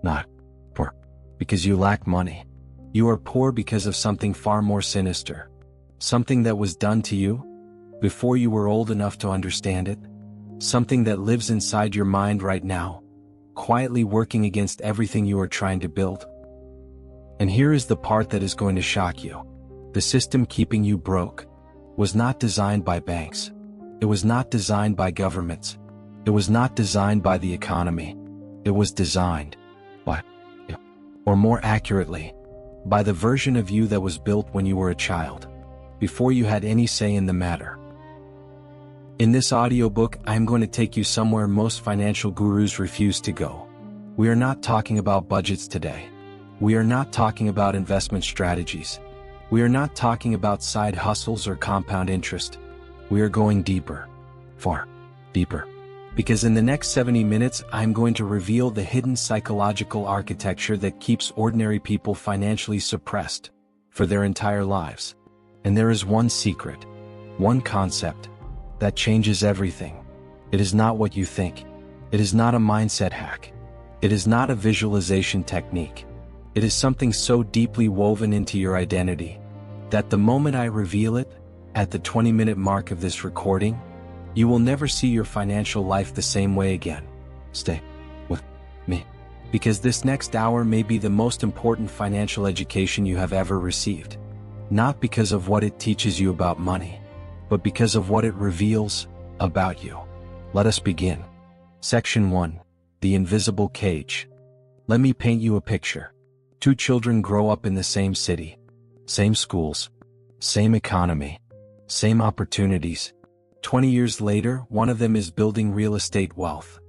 not poor because you lack money. You are poor because of something far more sinister. Something that was done to you before you were old enough to understand it. Something that lives inside your mind right now, quietly working against everything you are trying to build. And here is the part that is going to shock you. The system keeping you broke was not designed by banks. It was not designed by governments. It was not designed by the economy. It was designed by you. Or more accurately, by the version of you that was built when you were a child, before you had any say in the matter. In this audiobook, I am going to take you somewhere most financial gurus refuse to go. We are not talking about budgets today. We are not talking about investment strategies. We are not talking about side hustles or compound interest. We are going deeper, far deeper. Because in the next 70 minutes, I'm going to reveal the hidden psychological architecture that keeps ordinary people financially suppressed for their entire lives. And there is one secret, one concept, that changes everything. It is not what you think. It is not a mindset hack. It is not a visualization technique. It is something so deeply woven into your identity that the moment I reveal it, at the 20-minute mark of this recording, you will never see your financial life the same way again. Stay with me, because this next hour may be the most important financial education you have ever received. Not because of what it teaches you about money, but because of what it reveals about you. Let us begin. Section 1. The Invisible Cage. Let me paint you a picture. Two children grow up in the same city, same schools, same economy, same opportunities. 20 years later, one of them is building real estate wealth.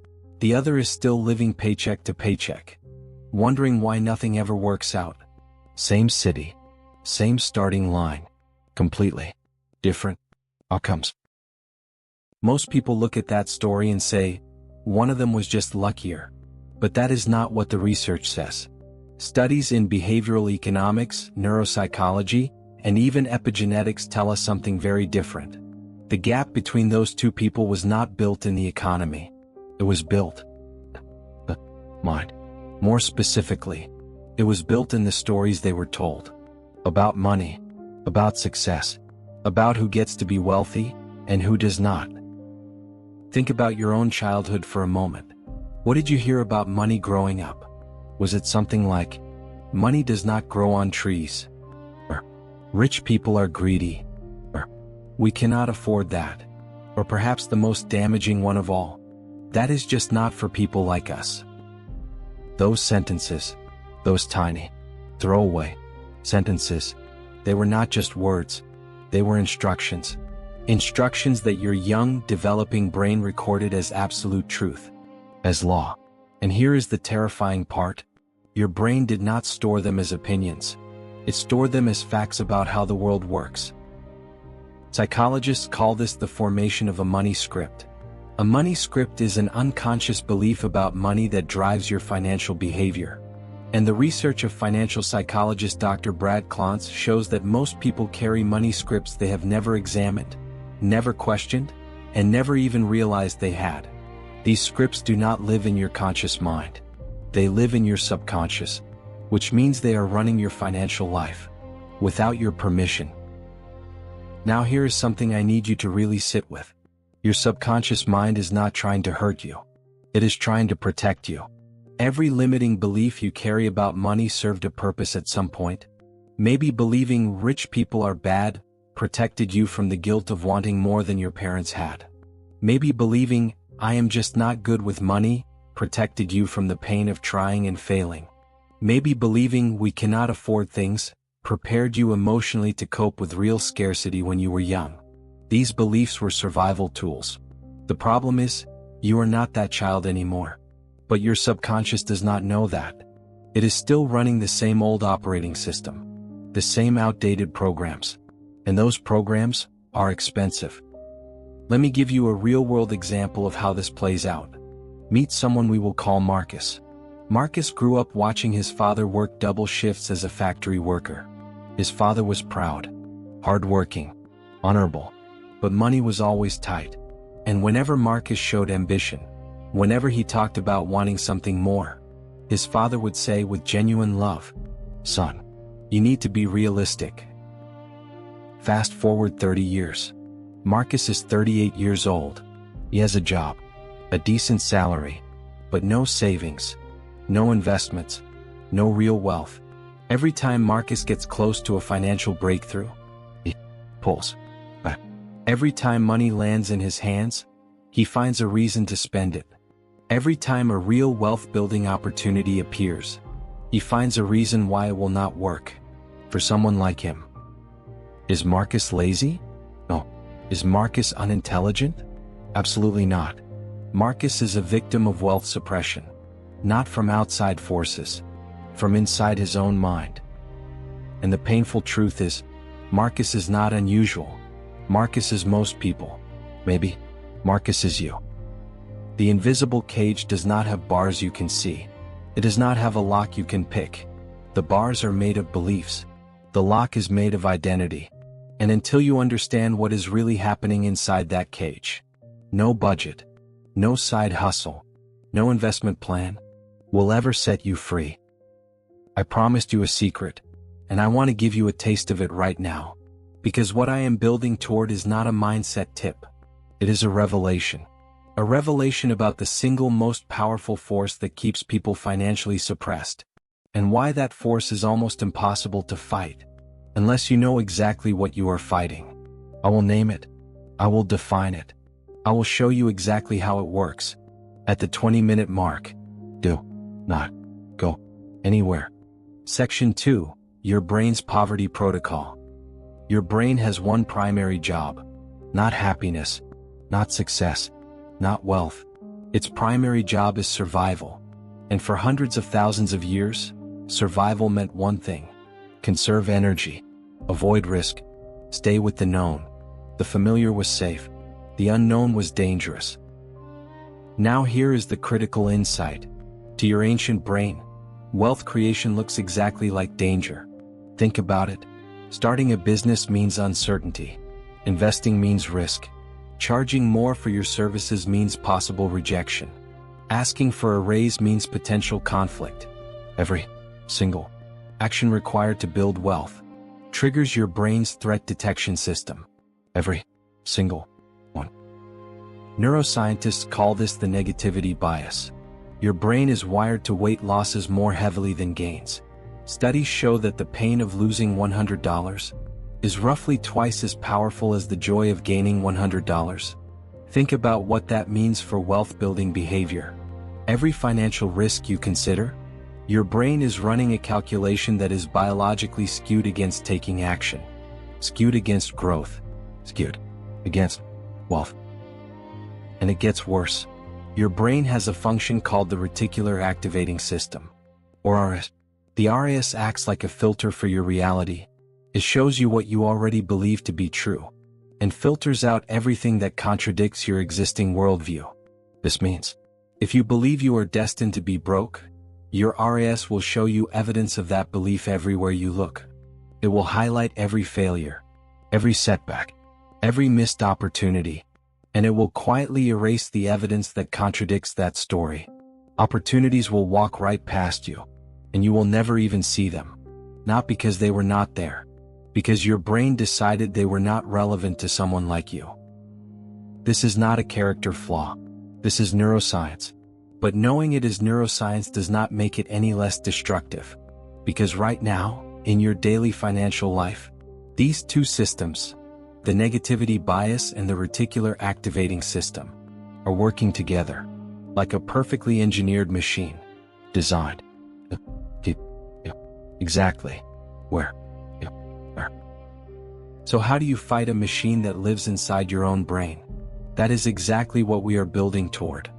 The other is still living paycheck to paycheck, wondering why nothing ever works out. Same city, same starting line, completely different outcomes. Most people look at that story and say, one of them was just luckier. But that is not what the research says. Studies in behavioral economics, neuropsychology, and even epigenetics tell us something very different. The gap between those two people was not built in the economy. It was built in the mind. More specifically, it was built in the stories they were told. About money, about success, about who gets to be wealthy and who does not. Think about your own childhood for a moment. What did you hear about money growing up? Was it something like, money does not grow on trees? Or, rich people are greedy? Or, we cannot afford that? Or perhaps the most damaging one of all, that is just not for people like us. Those sentences, those tiny, throwaway sentences, they were not just words. They were instructions. Instructions that your young, developing brain recorded as absolute truth, as law. And here is the terrifying part. Your brain did not store them as opinions. It stored them as facts about how the world works. Psychologists call this the formation of a money script. A money script is an unconscious belief about money that drives your financial behavior. And the research of financial psychologist Dr. Brad Klontz shows that most people carry money scripts they have never examined, never questioned, and never even realized they had. These scripts do not live in your conscious mind. They live in your subconscious, which means they are running your financial life without your permission. Now here is something I need you to really sit with. Your subconscious mind is not trying to hurt you. It is trying to protect you. Every limiting belief you carry about money served a purpose at some point. Maybe believing rich people are bad protected you from the guilt of wanting more than your parents had. Maybe believing, I am just not good with money, protected you from the pain of trying and failing. Maybe believing we cannot afford things prepared you emotionally to cope with real scarcity when you were young. These beliefs were survival tools. The problem is, you are not that child anymore. But your subconscious does not know that. It is still running the same old operating system, the same outdated programs. And those programs are expensive. Let me give you a real-world example of how this plays out. Meet someone we will call Marcus. Marcus grew up watching his father work double shifts as a factory worker. His father was proud, hardworking, honorable, but money was always tight. And whenever Marcus showed ambition, whenever he talked about wanting something more, His father would say with genuine love, "Son, you need to be realistic." Fast forward 30 years. Marcus is 38 years old. He has a job, a decent salary, but no savings, no investments, no real wealth. Every time Marcus gets close to a financial breakthrough, he pulls back. Every time money lands in his hands, he finds a reason to spend it. Every time a real wealth-building opportunity appears, he finds a reason why it will not work for someone like him. Is Marcus lazy? No. Is Marcus unintelligent? Absolutely not. Marcus is a victim of wealth suppression, not from outside forces, from inside his own mind. And the painful truth is, Marcus is not unusual. Marcus is most people. Maybe Marcus is you. The invisible cage does not have bars you can see. It does not have a lock you can pick. The bars are made of beliefs. The lock is made of identity. And until you understand what is really happening inside that cage, no budget, no side hustle, no investment plan will ever set you free. I promised you a secret, and I want to give you a taste of it right now, because what I am building toward is not a mindset tip. It is a revelation. A revelation about the single most powerful force that keeps people financially suppressed, and why that force is almost impossible to fight, unless you know exactly what you are fighting. I will name it. I will define it. I will show you exactly how it works. At the 20-minute mark. Do not go anywhere. Section 2. Your brain's poverty protocol. Your brain has one primary job. Not happiness, not success, not wealth. Its primary job is survival. And for hundreds of thousands of years, survival meant one thing: conserve energy, avoid risk, stay with the known. The familiar was safe, the unknown was dangerous. Now here is the critical insight. To your ancient brain, wealth creation looks exactly like danger. Think about it. Starting a business means uncertainty. Investing means risk. Charging more for your services means possible rejection. Asking for a raise means potential conflict. Every single action required to build wealth triggers your brain's threat detection system. Every single one. Neuroscientists call this the negativity bias. Your brain is wired to weight losses more heavily than gains. Studies show that the pain of losing $100 is roughly twice as powerful as the joy of gaining $100. Think about what that means for wealth-building behavior. Every financial risk you consider, your brain is running a calculation that is biologically skewed against taking action, skewed against growth, skewed against wealth. And it gets worse. Your brain has a function called the reticular activating system, or RS. The RAS acts like a filter for your reality. It shows you what you already believe to be true, and filters out everything that contradicts your existing worldview. This means, if you believe you are destined to be broke, your RAS will show you evidence of that belief everywhere you look. It will highlight every failure, every setback, every missed opportunity, and it will quietly erase the evidence that contradicts that story. Opportunities will walk right past you, and you will never even see them. Not because they were not there, because your brain decided they were not relevant to someone like you. This is not a character flaw. This is neuroscience. But knowing it is neuroscience does not make it any less destructive. Because right now, in your daily financial life, these two systems, the negativity bias and the reticular activating system, are working together, like a perfectly engineered machine, designed to keep you exactly where you are. So how do you fight a machine that lives inside your own brain? That is exactly what we are building toward.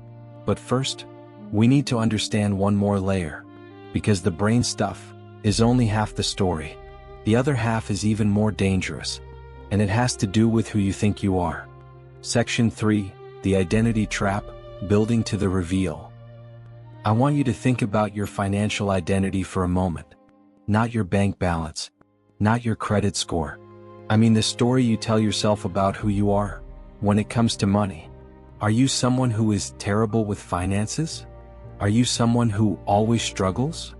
But first, we need to understand one more layer, because the brain stuff is only half the story. The other half is even more dangerous, and it has to do with who you think you are. Section 3, the identity trap, building to the reveal. I want you to think about your financial identity for a moment. Not your bank balance, not your credit score. I mean the story you tell yourself about who you are when it comes to money. Are you someone who is terrible with finances? Are you someone who always struggles?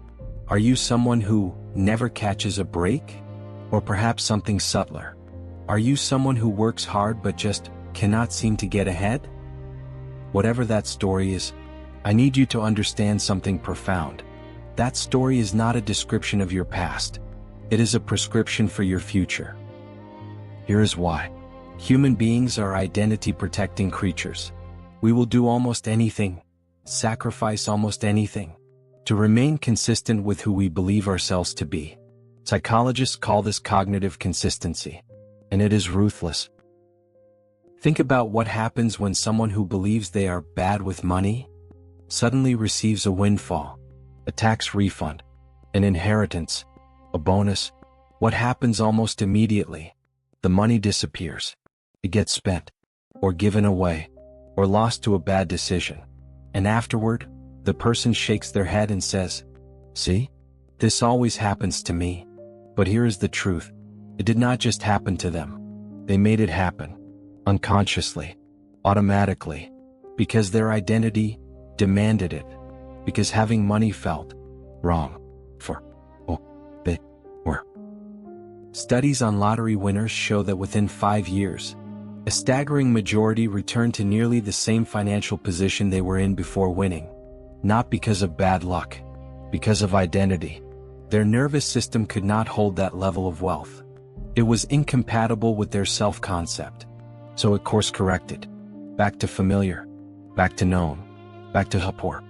Are you someone who never catches a break? Or perhaps something subtler? Are you someone who works hard but just cannot seem to get ahead? Whatever that story is, I need you to understand something profound. That story is not a description of your past. It is a prescription for your future. Here is why. Human beings are identity-protecting creatures. We will do almost anything, sacrifice almost anything, to remain consistent with who we believe ourselves to be. Psychologists call this cognitive consistency, and it is ruthless. Think about what happens when someone who believes they are bad with money suddenly receives a windfall, a tax refund, an inheritance, a bonus. What happens almost immediately? The money disappears. It gets spent, or given away, or lost to a bad decision. And afterward, the person shakes their head and says, "See? This always happens to me." But here is the truth. It did not just happen to them. They made it happen. Unconsciously. Automatically. Because their identity demanded it. Because having money felt wrong for who they were. Studies on lottery winners show that within 5 years, a staggering majority returned to nearly the same financial position they were in before winning. Not because of bad luck. Because of identity. Their nervous system could not hold that level of wealth. It was incompatible with their self-concept. So it course-corrected. Back to familiar. Back to known. Back to rapport.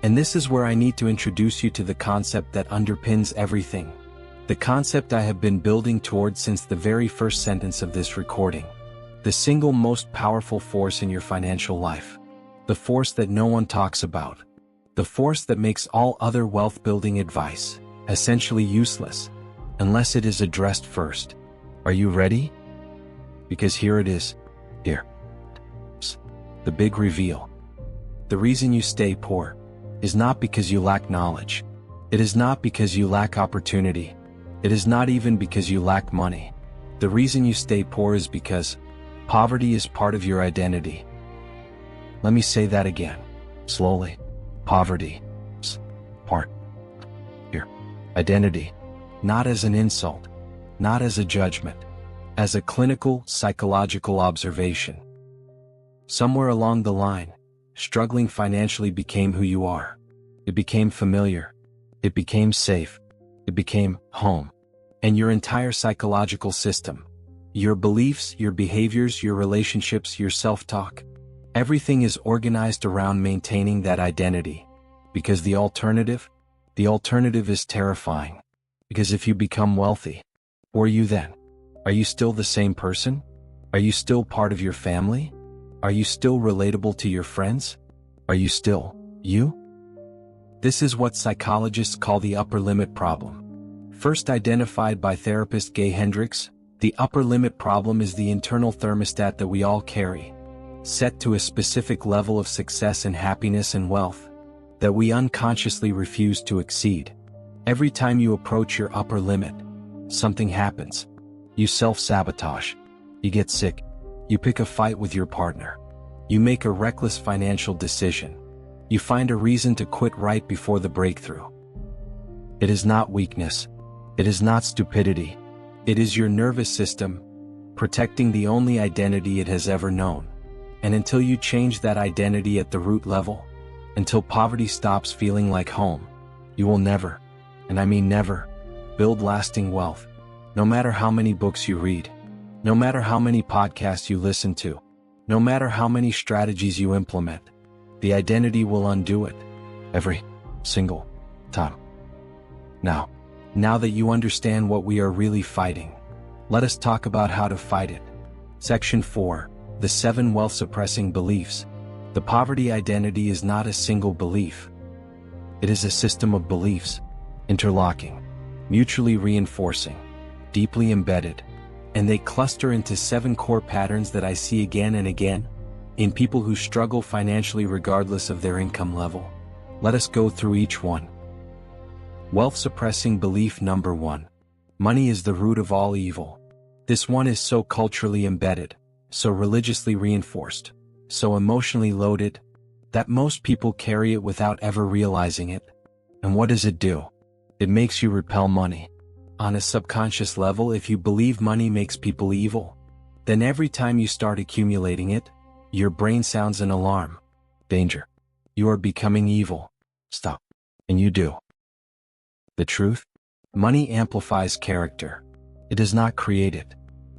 And this is where I need to introduce you to the concept that underpins everything. The concept I have been building towards since the very first sentence of this recording. The single most powerful force in your financial life. The force that no one talks about. The force that makes all other wealth-building advice essentially useless, unless it is addressed first. Are you ready? Because here it is. Here. The big reveal. The reason you stay poor is not because you lack knowledge. It is not because you lack opportunity. It is not even because you lack money. The reason you stay poor is because poverty is part of your identity. Let me say that again, slowly. Poverty is part of your identity. Not as an insult, not as a judgment, as a clinical, psychological observation. Somewhere along the line, struggling financially became who you are. It became familiar. It became safe. It became home. And your entire psychological system, your beliefs, your behaviors, your relationships, your self-talk, everything is organized around maintaining that identity. Because the alternative is terrifying. Because if you become wealthy, who are you then? Are you still the same person? Are you still part of your family? Are you still relatable to your friends? Are you still you? This is what psychologists call the upper limit problem. First identified by therapist Gay Hendricks, the upper limit problem is the internal thermostat that we all carry, set to a specific level of success and happiness and wealth, that we unconsciously refuse to exceed. Every time you approach your upper limit, something happens. You self-sabotage. You get sick. You pick a fight with your partner. You make a reckless financial decision. You find a reason to quit right before the breakthrough. It is not weakness. It is not stupidity. It is your nervous system, protecting the only identity it has ever known. And until you change that identity at the root level, until poverty stops feeling like home, you will never, and I mean never, build lasting wealth. No matter how many books you read, no matter how many podcasts you listen to, no matter how many strategies you implement, the identity will undo it. Every single time. Now that you understand what we are really fighting, let us talk about how to fight it. Section 4, the 7 wealth-suppressing beliefs. The poverty identity is not a single belief. It is a system of beliefs, interlocking, mutually reinforcing, deeply embedded, and they cluster into 7 core patterns that I see again and again in people who struggle financially regardless of their income level. Let us go through each one. Wealth-suppressing belief number 1. Money is the root of all evil. This one is so culturally embedded, so religiously reinforced, so emotionally loaded, that most people carry it without ever realizing it. And what does it do? It makes you repel money. On a subconscious level, if you believe money makes people evil, then every time you start accumulating it, your brain sounds an alarm. Danger. You are becoming evil. Stop. And you do. The truth? Money amplifies character. It does not create it.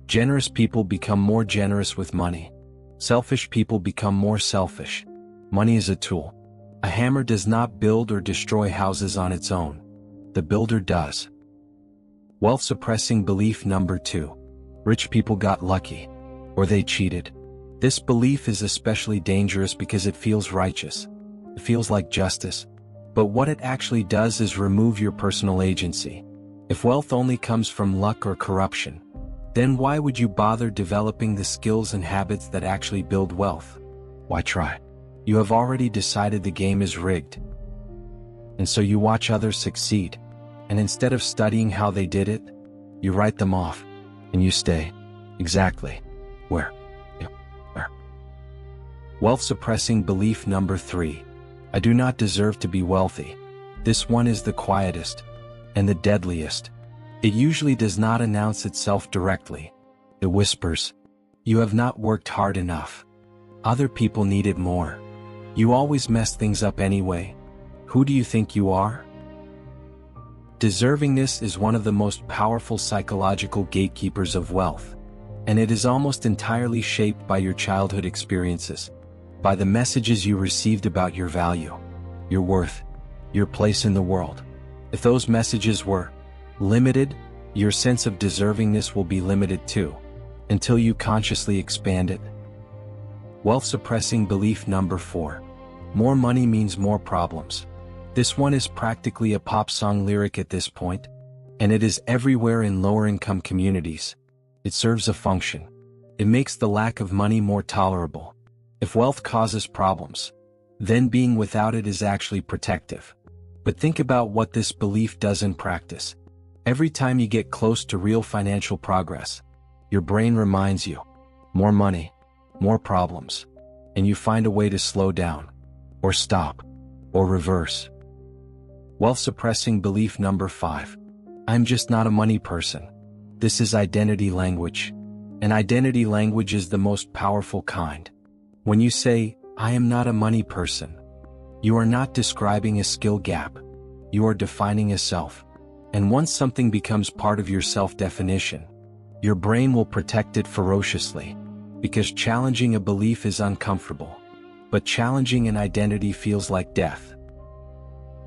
Generous people become more generous with money. Selfish people become more selfish. Money is a tool. A hammer does not build or destroy houses on its own. The builder does. Wealth suppressing belief number 2. Rich people got lucky. Or they cheated. This belief is especially dangerous because it feels righteous. It feels like justice. But what it actually does is remove your personal agency. If wealth only comes from luck or corruption, then why would you bother developing the skills and habits that actually build wealth? Why try? You have already decided the game is rigged. And so you watch others succeed, and instead of studying how they did it, you write them off, and you stay exactly where you are. Wealth suppressing belief number 3. I do not deserve to be wealthy. This one is the quietest and the deadliest. It usually does not announce itself directly. It whispers, "You have not worked hard enough. Other people need it more. You always mess things up anyway. Who do you think you are?" Deservingness is one of the most powerful psychological gatekeepers of wealth, and it is almost entirely shaped by your childhood experiences, by the messages you received about your value, your worth, your place in the world. If those messages were limited, your sense of deservingness will be limited too, until you consciously expand it. Wealth suppressing belief number 4. More money means more problems. This one is practically a pop song lyric at this point, and it is everywhere in lower income communities. It serves a function. It makes the lack of money more tolerable. If wealth causes problems, then being without it is actually protective. But think about what this belief does in practice. Every time you get close to real financial progress, your brain reminds you, more money, more problems, and you find a way to slow down, or stop, or reverse. Wealth suppressing belief number 5. I'm just not a money person. This is identity language. And identity language is the most powerful kind. When you say, I am not a money person, you are not describing a skill gap. You are defining a self. And once something becomes part of your self-definition, your brain will protect it ferociously, because challenging a belief is uncomfortable. But challenging an identity feels like death.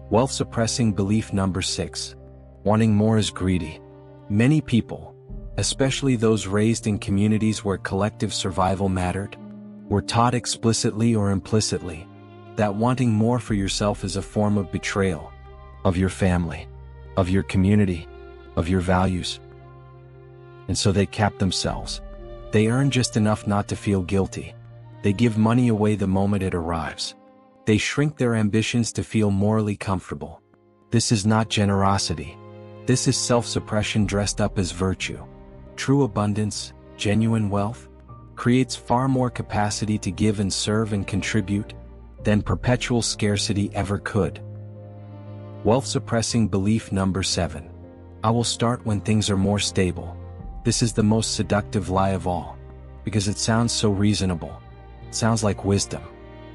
Wealth suppressing belief number 6. Wanting more is greedy. Many people, especially those raised in communities where collective survival mattered, were taught explicitly or implicitly that wanting more for yourself is a form of betrayal of your family, of your community, of your values. And so they cap themselves. They earn just enough not to feel guilty. They give money away the moment it arrives. They shrink their ambitions to feel morally comfortable. This is not generosity. This is self-suppression dressed up as virtue. True abundance, genuine wealth, creates far more capacity to give and serve and contribute than perpetual scarcity ever could. Wealth suppressing belief number 7. I will start when things are more stable. This is the most seductive lie of all, because it sounds so reasonable. It sounds like wisdom.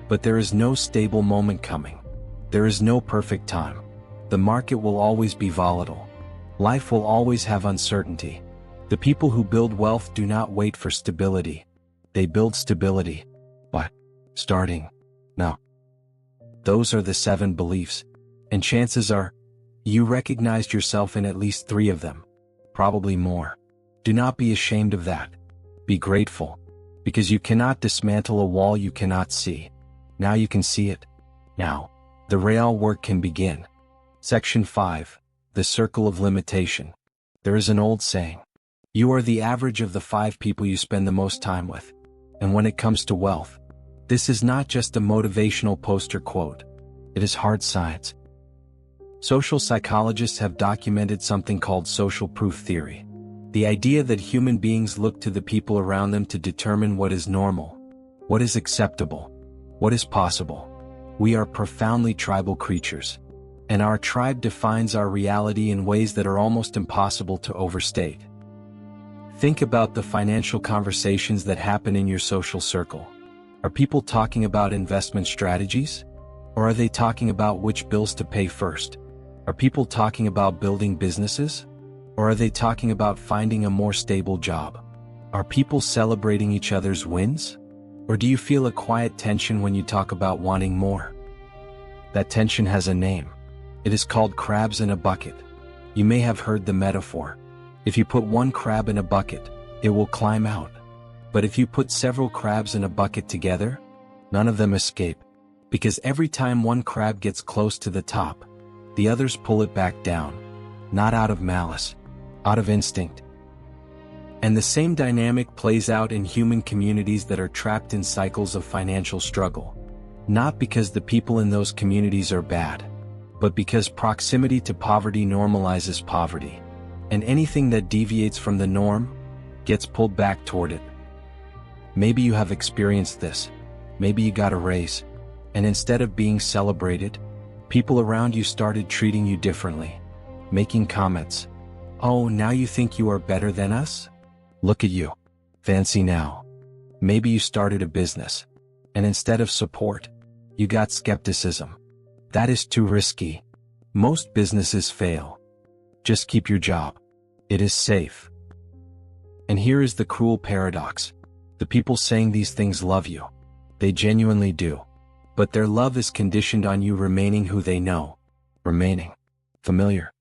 But there is no stable moment coming. There is no perfect time. The market will always be volatile. Life will always have uncertainty. The people who build wealth do not wait for stability. They build stability by starting now. Those are the 7 beliefs, and chances are, you recognized yourself in at least 3 of them, probably more. Do not be ashamed of that. Be grateful, because you cannot dismantle a wall you cannot see. Now you can see it. Now, the real work can begin. Section 5. The Circle of Limitation. There is an old saying. You are the average of the 5 people you spend the most time with. And when it comes to wealth, this is not just a motivational poster quote. It is hard science. Social psychologists have documented something called social proof theory. The idea that human beings look to the people around them to determine what is normal, what is acceptable, what is possible. We are profoundly tribal creatures. And our tribe defines our reality in ways that are almost impossible to overstate. Think about the financial conversations that happen in your social circle. Are people talking about investment strategies? Or are they talking about which bills to pay first? Are people talking about building businesses? Or are they talking about finding a more stable job? Are people celebrating each other's wins? Or do you feel a quiet tension when you talk about wanting more? That tension has a name. It is called crabs in a bucket. You may have heard the metaphor. If you put one crab in a bucket, it will climb out. But if you put several crabs in a bucket together, none of them escape. Because every time one crab gets close to the top, the others pull it back down. Not out of malice, out of instinct. And the same dynamic plays out in human communities that are trapped in cycles of financial struggle. Not because the people in those communities are bad, but because proximity to poverty normalizes poverty. And anything that deviates from the norm gets pulled back toward it. Maybe you have experienced this. Maybe you got a raise, and instead of being celebrated, people around you started treating you differently, making comments. Oh, now you think you are better than us? Look at you. Fancy now. Maybe you started a business, and instead of support, you got skepticism. That is too risky. Most businesses fail. Just keep your job. It is safe. And here is the cruel paradox. The people saying these things love you. They genuinely do. But their love is conditioned on you remaining who they know. Remaining familiar.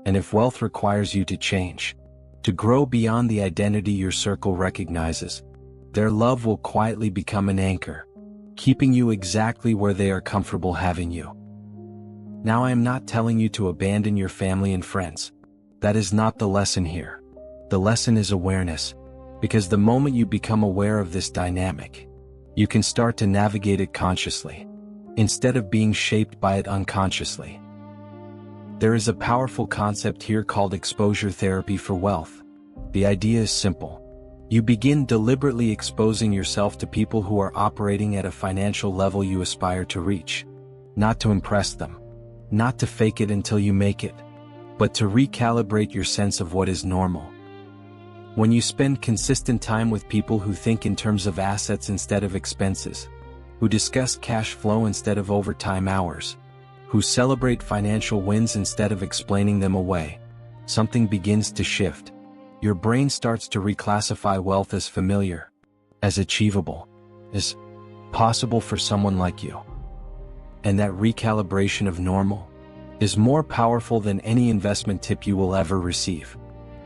And if wealth requires you to change, to grow beyond the identity your circle recognizes, their love will quietly become an anchor, keeping you exactly where they are comfortable having you. Now I am not telling you to abandon your family and friends. That is not the lesson here. The lesson is awareness, because the moment you become aware of this dynamic, you can start to navigate it consciously, instead of being shaped by it unconsciously. There is a powerful concept here called exposure therapy for wealth. The idea is simple. You begin deliberately exposing yourself to people who are operating at a financial level you aspire to reach. Not to impress them. Not to fake it until you make it. But to recalibrate your sense of what is normal. When you spend consistent time with people who think in terms of assets instead of expenses, who discuss cash flow instead of overtime hours, who celebrate financial wins instead of explaining them away, something begins to shift. Your brain starts to reclassify wealth as familiar, as achievable, as possible for someone like you. And that recalibration of normal is more powerful than any investment tip you will ever receive.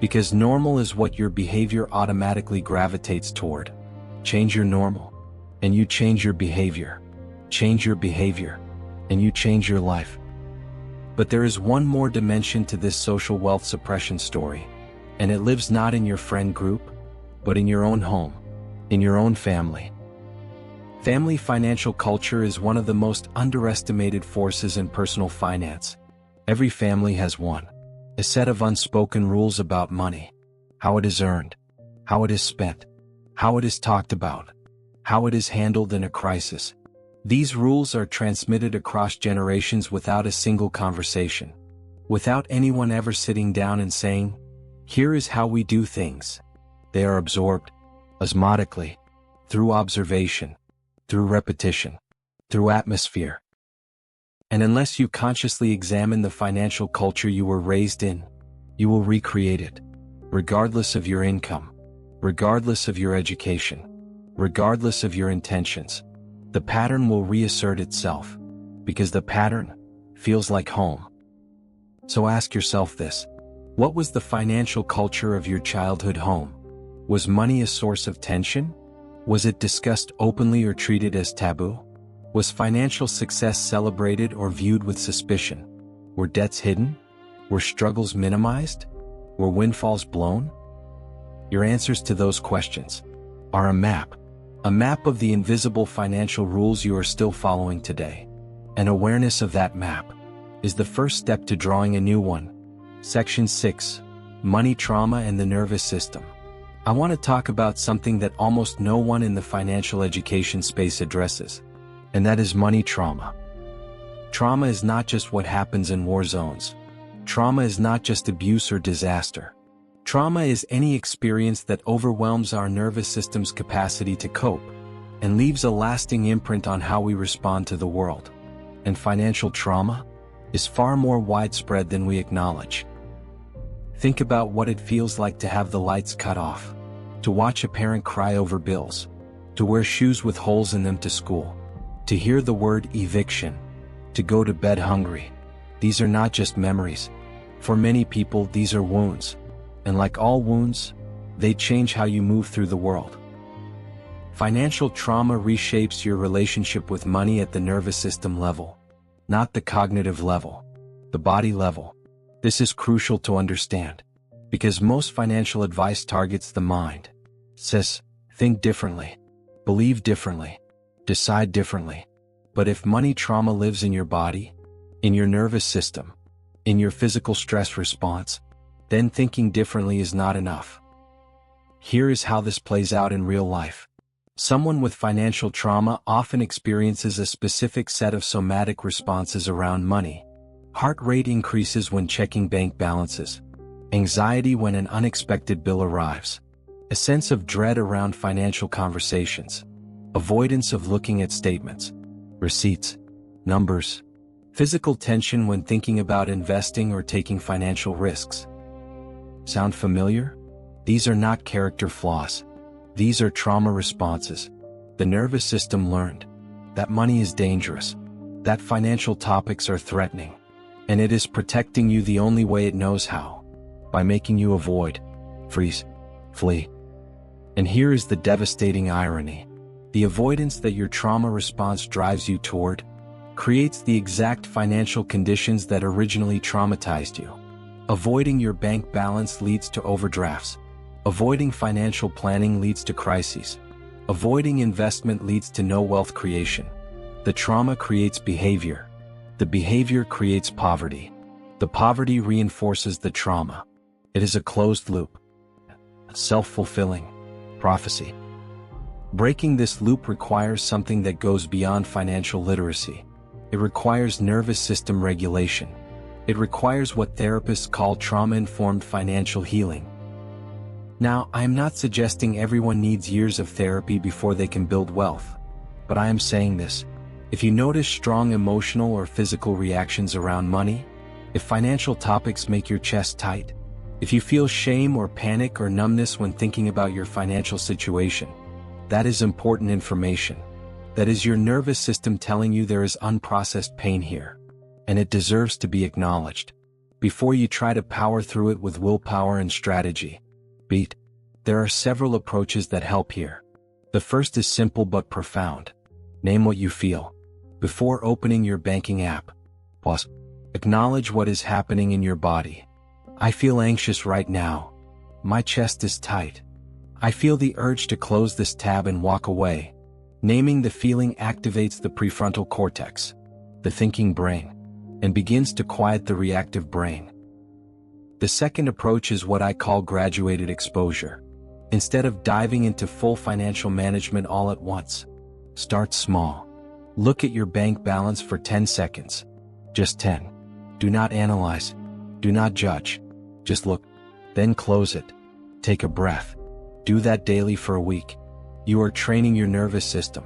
Because normal is what your behavior automatically gravitates toward. Change your normal, and you change your behavior. Change your behavior, and you change your life. But there is one more dimension to this social wealth suppression story, and it lives not in your friend group, but in your own home, in your own family. Family financial culture is one of the most underestimated forces in personal finance. Every family has one. A set of unspoken rules about money. How it is earned. How it is spent. How it is talked about. How it is handled in a crisis. These rules are transmitted across generations without a single conversation. Without anyone ever sitting down and saying, "Here is how we do things." They are absorbed, osmotically, through observation, through repetition, through atmosphere. And unless you consciously examine the financial culture you were raised in, you will recreate it, regardless of your income, regardless of your education, regardless of your intentions. The pattern will reassert itself, because the pattern feels like home. So ask yourself this: what was the financial culture of your childhood home? Was money a source of tension? Was it discussed openly or treated as taboo? Was financial success celebrated or viewed with suspicion? Were debts hidden? Were struggles minimized? Were windfalls blown? Your answers to those questions are a map of the invisible financial rules you are still following today. And awareness of that map is the first step to drawing a new one. Section 6: Money Trauma and the Nervous System. I want to talk about something that almost no one in the financial education space addresses, and that is money trauma. Trauma is not just what happens in war zones. Trauma is not just abuse or disaster. Trauma is any experience that overwhelms our nervous system's capacity to cope and leaves a lasting imprint on how we respond to the world. And financial trauma is far more widespread than we acknowledge. Think about what it feels like to have the lights cut off, to watch a parent cry over bills, to wear shoes with holes in them to school, to hear the word eviction, to go to bed hungry. These are not just memories. For many people, these are wounds. And like all wounds, they change how you move through the world. Financial trauma reshapes your relationship with money at the nervous system level, not the cognitive level, the body level. This is crucial to understand, because most financial advice targets the mind. Says, think differently, believe differently, decide differently. But if money trauma lives in your body, in your nervous system, in your physical stress response, then thinking differently is not enough. Here is how this plays out in real life. Someone with financial trauma often experiences a specific set of somatic responses around money. Heart rate increases when checking bank balances, anxiety when an unexpected bill arrives, a sense of dread around financial conversations, avoidance of looking at statements, receipts, numbers, physical tension when thinking about investing or taking financial risks. Sound familiar? These are not character flaws. These are trauma responses. The nervous system learned that money is dangerous, that financial topics are threatening, and it is protecting you the only way it knows how, by making you avoid, freeze, flee. And here is the devastating irony. The avoidance that your trauma response drives you toward creates the exact financial conditions that originally traumatized you. Avoiding your bank balance leads to overdrafts. Avoiding financial planning leads to crises. Avoiding investment leads to no wealth creation. The trauma creates behavior. The behavior creates poverty. The poverty reinforces the trauma. It is a closed loop. A self-fulfilling prophecy. Breaking this loop requires something that goes beyond financial literacy. It requires nervous system regulation. It requires what therapists call trauma-informed financial healing. Now, I am not suggesting everyone needs years of therapy before they can build wealth, but I am saying this. If you notice strong emotional or physical reactions around money, if financial topics make your chest tight, if you feel shame or panic or numbness when thinking about your financial situation, that is important information. That is your nervous system telling you there is unprocessed pain here, and it deserves to be acknowledged. Before you try to power through it with willpower and strategy, there are several approaches that help here. The first is simple but profound. Name what you feel. Before opening your banking app, pause. Acknowledge what is happening in your body. I feel anxious right now. My chest is tight. I feel the urge to close this tab and walk away. Naming the feeling activates the prefrontal cortex, the thinking brain, and begins to quiet the reactive brain. The second approach is what I call graduated exposure. Instead of diving into full financial management all at once, start small. Look at your bank balance for 10 seconds. Just 10. Do not analyze. Do not judge. Just look. Then close it. Take a breath. Do that daily for a week. You are training your nervous system,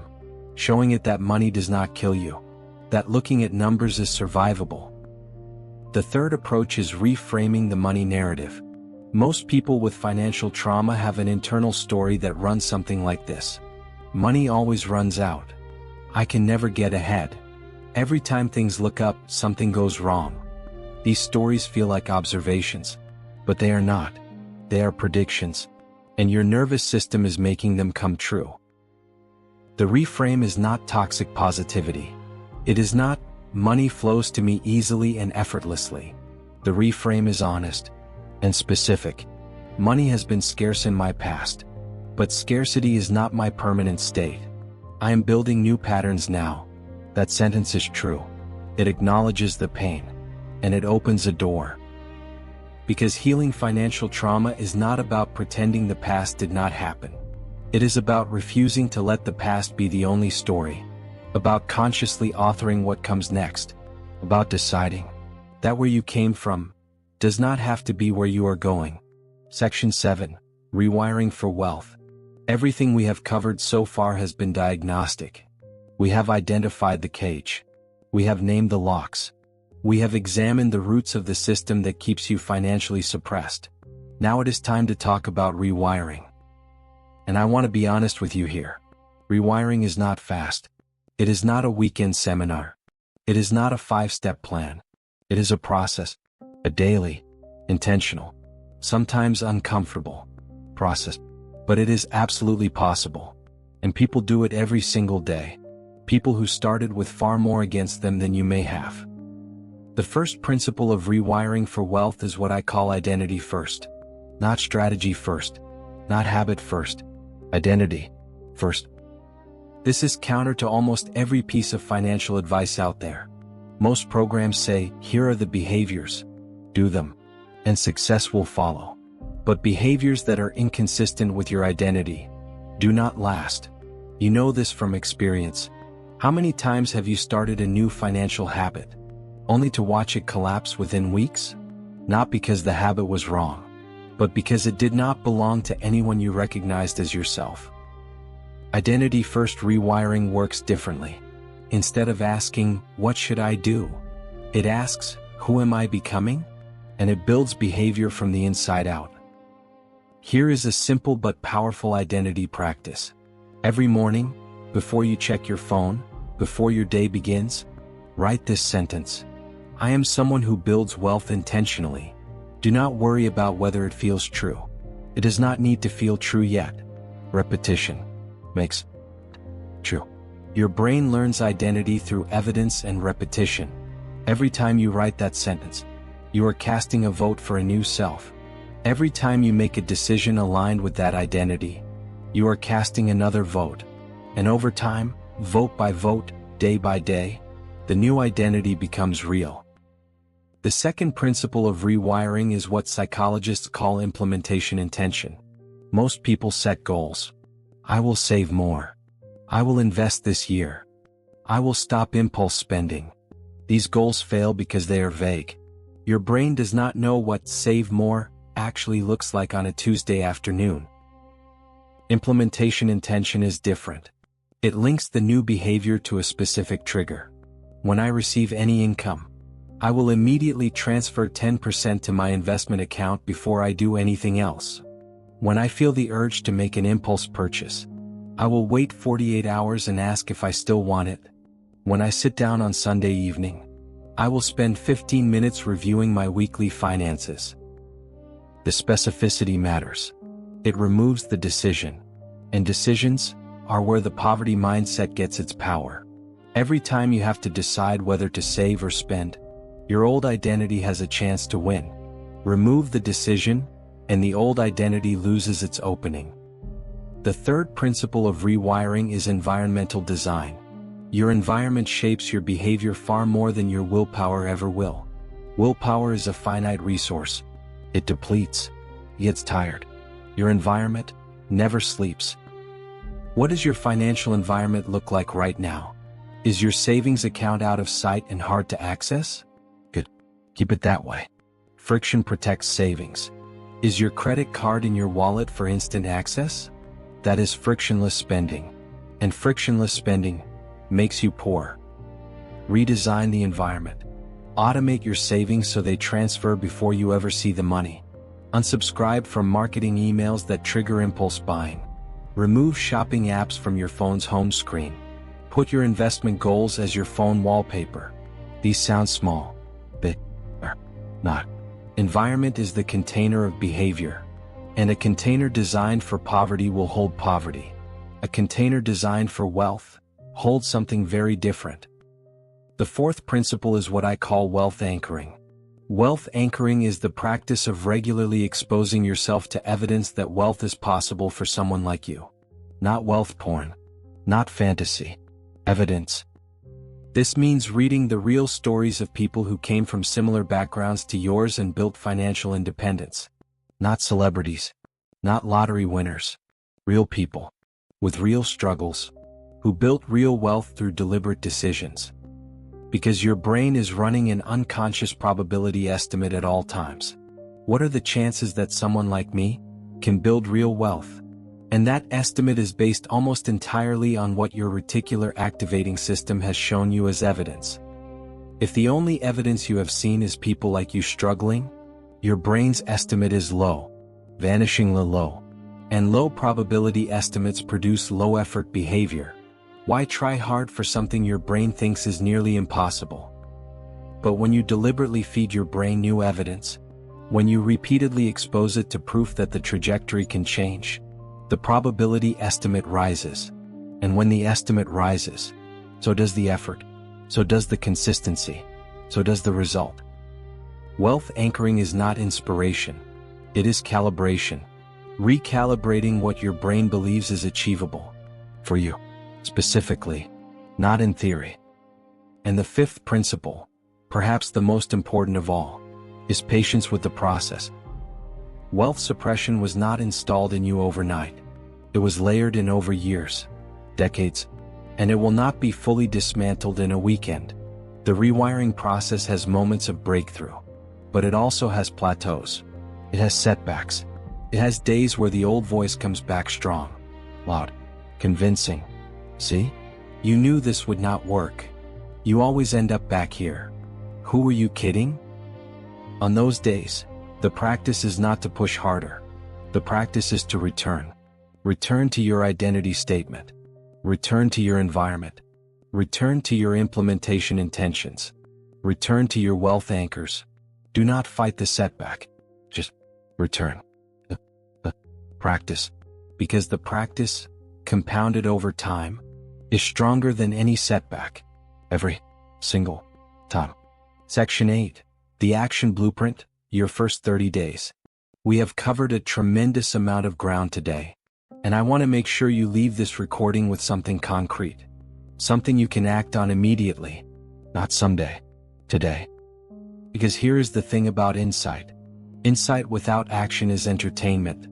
showing it that money does not kill you, that looking at numbers is survivable. The third approach is reframing the money narrative. Most people with financial trauma have an internal story that runs something like this. Money always runs out. I can never get ahead. Every time things look up, something goes wrong. These stories feel like observations, but they are not. They are predictions, and your nervous system is making them come true. The reframe is not toxic positivity. It is not, money flows to me easily and effortlessly. The reframe is honest and specific. Money has been scarce in my past, but scarcity is not my permanent state. I am building new patterns now. That sentence is true. It acknowledges the pain, and it opens a door. Because healing financial trauma is not about pretending the past did not happen. It is about refusing to let the past be the only story, about consciously authoring what comes next, about deciding that where you came from does not have to be where you are going. Section 7. Rewiring for Wealth. Everything we have covered so far has been diagnostic. We have identified the cage. We have named the locks. We have examined the roots of the system that keeps you financially suppressed. Now it is time to talk about rewiring. And I want to be honest with you here. Rewiring is not fast. It is not a weekend seminar. It is not a 5-step plan. It is a process, a daily, intentional, sometimes uncomfortable process. But it is absolutely possible. And people do it every single day. People who started with far more against them than you may have. The first principle of rewiring for wealth is what I call identity first. Not strategy first. Not habit first. Identity first. This is counter to almost every piece of financial advice out there. Most programs say, here are the behaviors. Do them, and success will follow. But behaviors that are inconsistent with your identity do not last. You know this from experience. How many times have you started a new financial habit, only to watch it collapse within weeks? Not because the habit was wrong, but because it did not belong to anyone you recognized as yourself. Identity first rewiring works differently. Instead of asking, what should I do? It asks, who am I becoming? And it builds behavior from the inside out. Here is a simple but powerful identity practice. Every morning, before you check your phone, before your day begins, write this sentence. I am someone who builds wealth intentionally. Do not worry about whether it feels true. It does not need to feel true yet. Repetition makes true. Your brain learns identity through evidence and repetition. Every time you write that sentence, you are casting a vote for a new self. Every time you make a decision aligned with that identity, you are casting another vote. And over time, vote by vote, day by day, the new identity becomes real. The second principle of rewiring is what psychologists call implementation intention. Most people set goals. I will save more. I will invest this year. I will stop impulse spending. These goals fail because they are vague. Your brain does not know what save more actually looks like on a Tuesday afternoon. Implementation intention is different. It links the new behavior to a specific trigger. When I receive any income, I will immediately transfer 10% to my investment account before I do anything else. When I feel the urge to make an impulse purchase, I will wait 48 hours and ask if I still want it. When I sit down on Sunday evening, I will spend 15 minutes reviewing my weekly finances. The specificity matters. It removes the decision. And decisions are where the poverty mindset gets its power. Every time you have to decide whether to save or spend, your old identity has a chance to win. Remove the decision, and the old identity loses its opening. The third principle of rewiring is environmental design. Your environment shapes your behavior far more than your willpower ever will. Willpower is a finite resource. It depletes, gets tired. Your environment never sleeps. What does your financial environment look like right now? Is your savings account out of sight and hard to access? Good. Keep it that way. Friction protects savings. Is your credit card in your wallet for instant access? That is frictionless spending. And frictionless spending makes you poor. Redesign the environment. Automate your savings so they transfer before you ever see the money. Unsubscribe from marketing emails that trigger impulse buying. Remove shopping apps from your phone's home screen. Put your investment goals as your phone wallpaper. These sound small, but are not. Environment is the container of behavior. And a container designed for poverty will hold poverty. A container designed for wealth holds something very different. The fourth principle is what I call wealth anchoring. Wealth anchoring is the practice of regularly exposing yourself to evidence that wealth is possible for someone like you. Not wealth porn. Not fantasy. Evidence. This means reading the real stories of people who came from similar backgrounds to yours and built financial independence. Not celebrities. Not lottery winners. Real people. With real struggles. Who built real wealth through deliberate decisions. Because your brain is running an unconscious probability estimate at all times. What are the chances that someone like me can build real wealth? And that estimate is based almost entirely on what your reticular activating system has shown you as evidence. If the only evidence you have seen is people like you struggling, your brain's estimate is low, vanishingly low. And low probability estimates produce low effort behavior. Why try hard for something your brain thinks is nearly impossible? But when you deliberately feed your brain new evidence, when you repeatedly expose it to proof that the trajectory can change, the probability estimate rises. And when the estimate rises, so does the effort, so does the consistency, so does the result. Wealth anchoring is not inspiration. It is calibration. Recalibrating what your brain believes is achievable. For you, specifically, not in theory. And the fifth principle, perhaps the most important of all, is patience with the process. Wealth suppression was not installed in you overnight. It was layered in over years, decades, and it will not be fully dismantled in a weekend. The rewiring process has moments of breakthrough, but it also has plateaus. It has setbacks. It has days where the old voice comes back strong, loud, convincing. See? You knew this would not work. You always end up back here. Who were you kidding? On those days, the practice is not to push harder. The practice is to return. Return to your identity statement. Return to your environment. Return to your implementation intentions. Return to your wealth anchors. Do not fight the setback. Just return. Practice. Because the practice, compounded over time, is stronger than any setback. Every single time. Section 8. The Action Blueprint, your first 30 days. We have covered a tremendous amount of ground today, and I want to make sure you leave this recording with something concrete. Something you can act on immediately, not someday, today. Because here is the thing about insight. Insight without action is entertainment.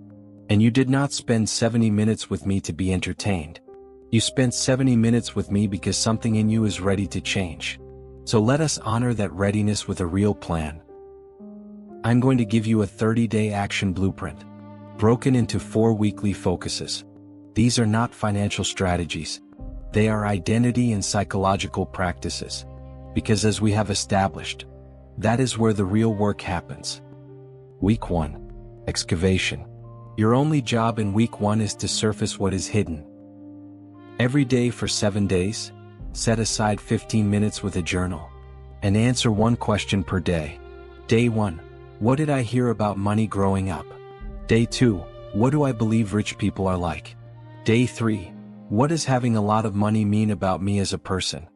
And you did not spend 70 minutes with me to be entertained. You spent 70 minutes with me because something in you is ready to change. So let us honor that readiness with a real plan. I'm going to give you a 30-day action blueprint, broken into 4 weekly focuses. These are not financial strategies. They are identity and psychological practices. Because as we have established, that is where the real work happens. Week 1. Excavation. Your only job in week 1 is to surface what is hidden. Every day for 7 days, set aside 15 minutes with a journal, and answer one question per day. Day 1. What did I hear about money growing up? Day 2. What do I believe rich people are like? Day 3. What does having a lot of money mean about me as a person?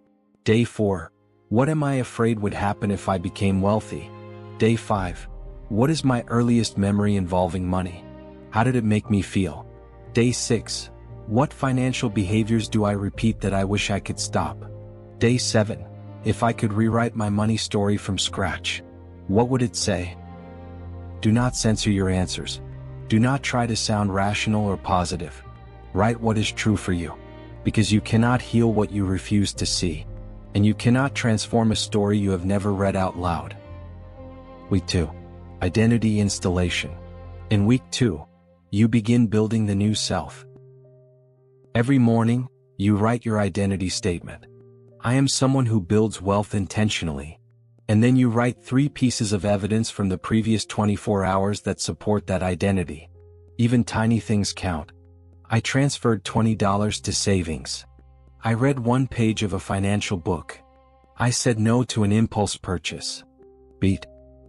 Day 4. What am I afraid would happen if I became wealthy? Day 5. What is my earliest memory involving money? How did it make me feel? Day 6. What financial behaviors do I repeat that I wish I could stop? Day 7. If I could rewrite my money story from scratch, what would it say? Do not censor your answers. Do not try to sound rational or positive. Write what is true for you. Because you cannot heal what you refuse to see. And you cannot transform a story you have never read out loud. Week 2. Identity installation. In week 2, you begin building the new self. Every morning, you write your identity statement. I am someone who builds wealth intentionally. And then you write 3 pieces of evidence from the previous 24 hours that support that identity. Even tiny things count. I transferred $20 to savings. I read 1 page of a financial book. I said no to an impulse purchase. Beat.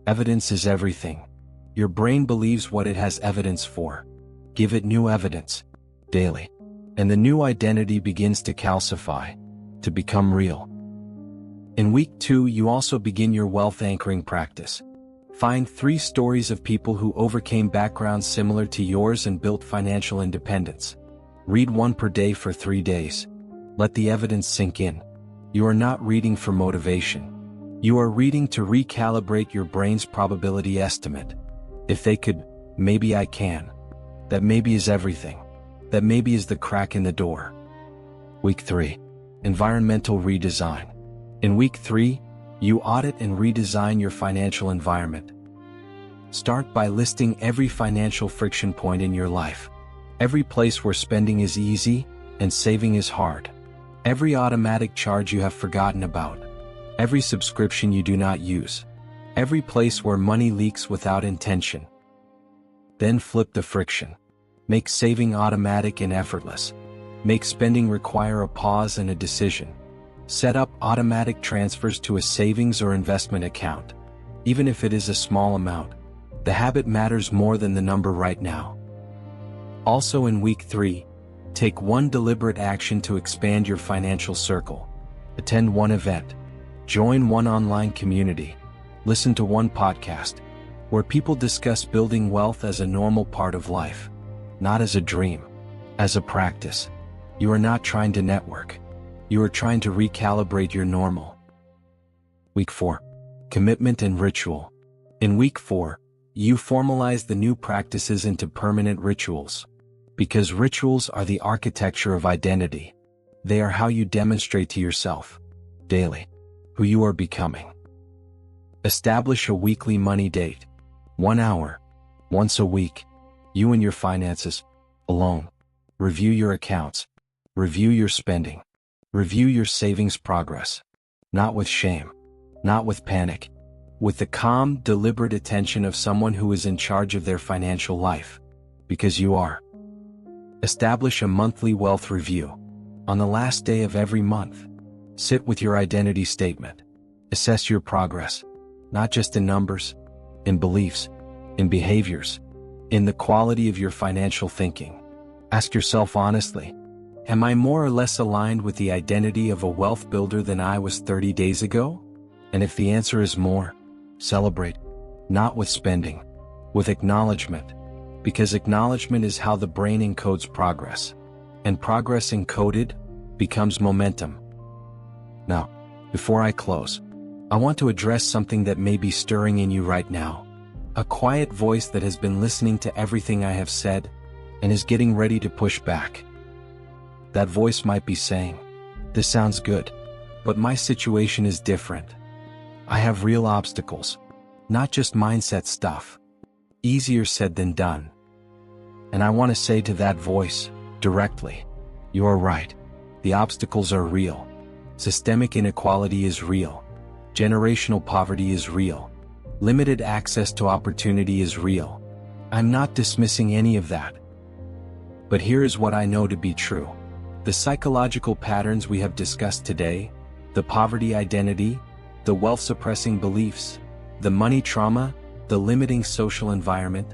Evidence is everything. Your brain believes what it has evidence for. Give it new evidence. Daily. And the new identity begins to calcify. To become real. In week 2, you also begin your wealth anchoring practice. Find 3 stories of people who overcame backgrounds similar to yours and built financial independence. Read 1 per day for 3 days. Let the evidence sink in. You are not reading for motivation. You are reading to recalibrate your brain's probability estimate. If they could, maybe I can. That maybe is everything. That maybe is the crack in the door. Week 3. Environmental redesign. In week 3, you audit and redesign your financial environment. Start by listing every financial friction point in your life. Every place where spending is easy and saving is hard. Every automatic charge you have forgotten about. Every subscription you do not use. Every place where money leaks without intention. Then flip the friction. Make saving automatic and effortless. Make spending require a pause and a decision. Set up automatic transfers to a savings or investment account. Even if it is a small amount, the habit matters more than the number right now. Also in week 3, take one deliberate action to expand your financial circle. Attend one event. Join one online community. Listen to one podcast, where people discuss building wealth as a normal part of life, not as a dream, as a practice. You are not trying to network. You are trying to recalibrate your normal. Week 4. Commitment and ritual. In week 4, you formalize the new practices into permanent rituals. Because rituals are the architecture of identity. They are how you demonstrate to yourself, daily, who you are becoming. Establish a weekly money date. 1 hour, once a week, you and your finances, alone. Review your accounts. Review your spending. Review your savings progress. Not with shame. Not with panic. With the calm, deliberate attention of someone who is in charge of their financial life. Because you are. Establish a monthly wealth review. On the last day of every month, sit with your identity statement. Assess your progress. Not just in numbers, in beliefs, in behaviors, in the quality of your financial thinking. Ask yourself honestly, am I more or less aligned with the identity of a wealth builder than I was 30 days ago? And if the answer is more, celebrate. Not with spending, with acknowledgement. Because acknowledgement is how the brain encodes progress. And progress encoded becomes momentum. Now, before I close, I want to address something that may be stirring in you right now. A quiet voice that has been listening to everything I have said and is getting ready to push back. That voice might be saying, "This sounds good, but my situation is different. I have real obstacles, not just mindset stuff. Easier said than done." And I want to say to that voice, directly, you are right. The obstacles are real. Systemic inequality is real. Generational poverty is real. Limited access to opportunity is real. I'm not dismissing any of that. But here is what I know to be true. The psychological patterns we have discussed today, the poverty identity, the wealth-suppressing beliefs, the money trauma, the limiting social environment,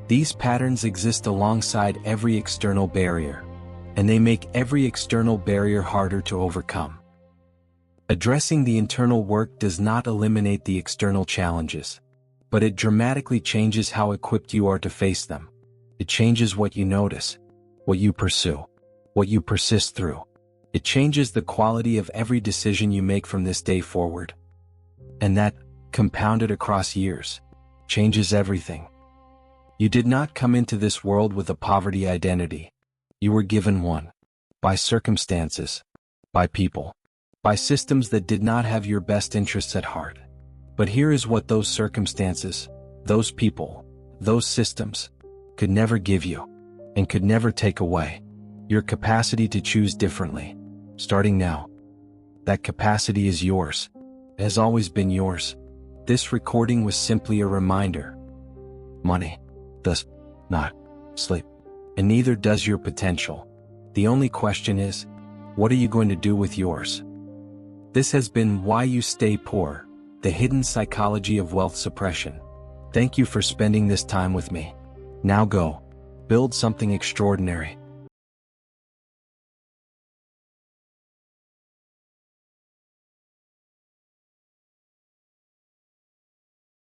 these patterns exist alongside every external barrier, and they make every external barrier harder to overcome. Addressing the internal work does not eliminate the external challenges, but it dramatically changes how equipped you are to face them. It changes what you notice, what you pursue, what you persist through. It changes the quality of every decision you make from this day forward. And that, compounded across years, changes everything. You did not come into this world with a poverty identity. You were given one. By circumstances. By people. By systems that did not have your best interests at heart. But here is what those circumstances, those people, those systems, could never give you, and could never take away. Your capacity to choose differently, starting now. That capacity is yours. It has always been yours. This recording was simply a reminder. Money does not sleep, and neither does your potential. The only question is, what are you going to do with yours? This has been Why You Stay Poor, the hidden psychology of wealth suppression. Thank you for spending this time with me. Now go, build something extraordinary.